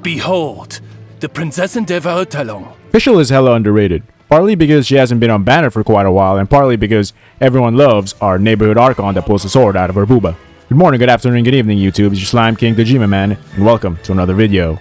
Behold, the prinzessin der VERSATILITY. Fischl is hella underrated. Partly because she hasn't been on banner for quite a while, and partly because everyone loves our neighborhood Archon that pulls a sword out of her booba. Good morning, good afternoon, good evening, YouTube. It's your Slime King, the Jima Man, and welcome to another video.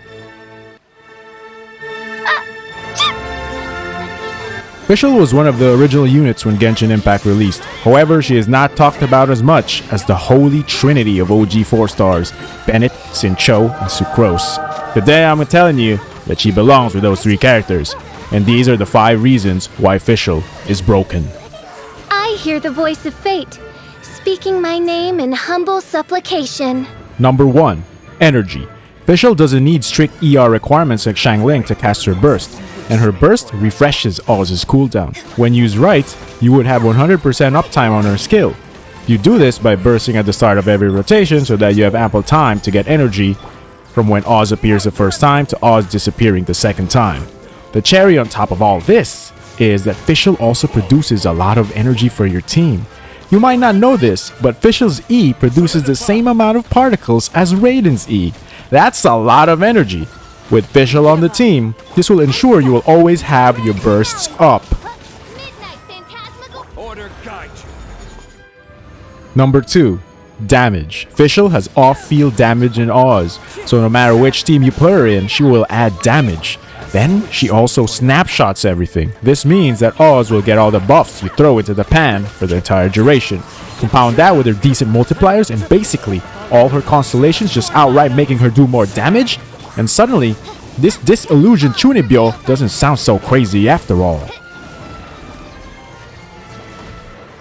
Fischl was one of the original units when Genshin Impact released. However, she is not talked about as much as the holy trinity of OG 4-stars, Bennet, Sinful, and Sucrose. Today I'm telling you that she belongs with those three characters, and these are the 5 reasons why Fischl is broken. I hear the voice of fate, speaking my name in humble supplication. Number 1. Energy. Fischl doesn't need strict ER requirements like xiangling to cast her burst, and her burst refreshes Oz's cooldown. When used right, you would have 100% uptime on her skill. You do this by bursting at the start of every rotation so that you have ample time to get energy from when Oz appears the first time to Oz disappearing the second time. The cherry on top of all this is that Fischl also produces a lot of energy for your team. You might not know this, but Fischl's E produces the same amount of particles as Raiden's E. That's a lot of energy. With Fischl on the team, this will ensure you will always have your bursts up. Number 2. Damage. Fischl has off-field damage in Oz, so no matter which team you put her in, she will add damage. Then, she also snapshots everything. This means that Oz will get all the buffs you throw into the pan for the entire duration. Compound that with her decent multipliers and basically all her constellations just outright making her do more damage, and suddenly, this disillusioned chuunibyou doesn't sound so crazy after all.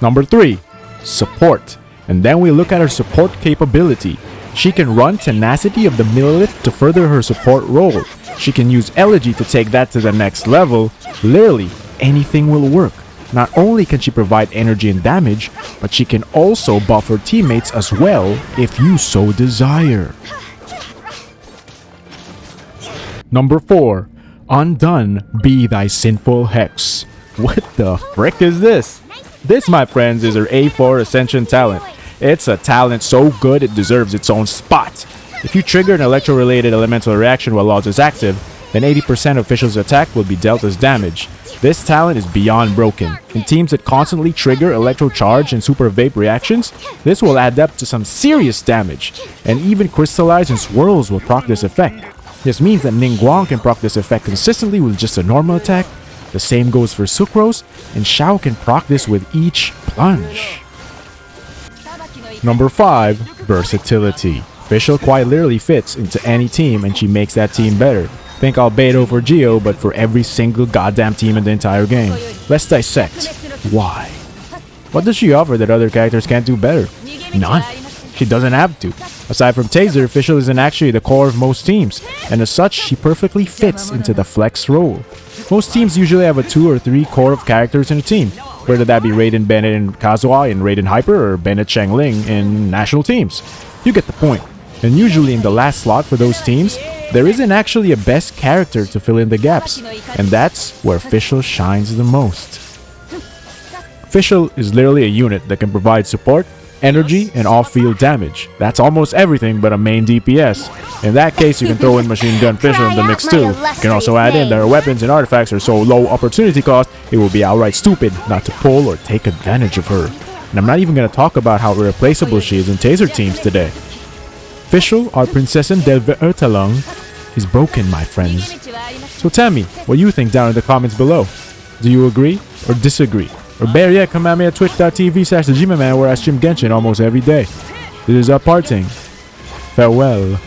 Number 3. Support. And then we look at her support capability. She can run Tenacity of the Millilith to further her support role. She can use Elegy to take that to the next level. Literally, anything will work. Not only can she provide energy and damage, but she can also buff her teammates as well if you so desire. Number 4. Undone be thy sinful hex. What the frick is this? This, my friends, is her A4 Ascension talent. It's a talent so good it deserves its own spot. If you trigger an electro-related elemental reaction while Oz is active, then 80% of Fischl's attack will be dealt as damage. This talent is beyond broken. In teams that constantly trigger electro charge and super vape reactions, this will add up to some serious damage, and even Crystallize and Swirls will proc this effect. This means that Ningguang can proc this effect consistently with just a normal attack. The same goes for Sucrose, and Xiao can proc this with each plunge. Number 5. Versatility. Fischl quite literally fits into any team and she makes that team better. Think Albedo for Geo, but for every single goddamn team in the entire game. Let's dissect. Why? What does she offer that other characters can't do better? None. She doesn't have to. Aside from Taser, Fischl isn't actually the core of most teams, and as such, she perfectly fits into the flex role. Most teams usually have a 2 or 3 core of characters in a team, whether that be Raiden, Bennet, and Kazuha in Raiden Hyper, or Bennet, Xiangling in national teams. You get the point. And usually in the last slot for those teams, there isn't actually a best character to fill in the gaps, and that's where Fischl shines the most. Fischl is literally a unit that can provide support, energy, and off-field damage. That's almost everything but a main DPS. In that case, you can throw in Machine Gun Fischl in the mix too. You can also add in that her weapons and artifacts are so low opportunity cost, it will be outright stupid not to pull or take advantage of her. And I'm not even going to talk about how irreplaceable she is in Taser teams today. Fischl, our prinzessin der VERSATILITY, is broken, my friends. So tell me what you think down in the comments below. Do you agree or disagree? Or better yet, come at me at twitch.tv/thejimaman where I stream Genshin almost every day. This is our parting. Farewell.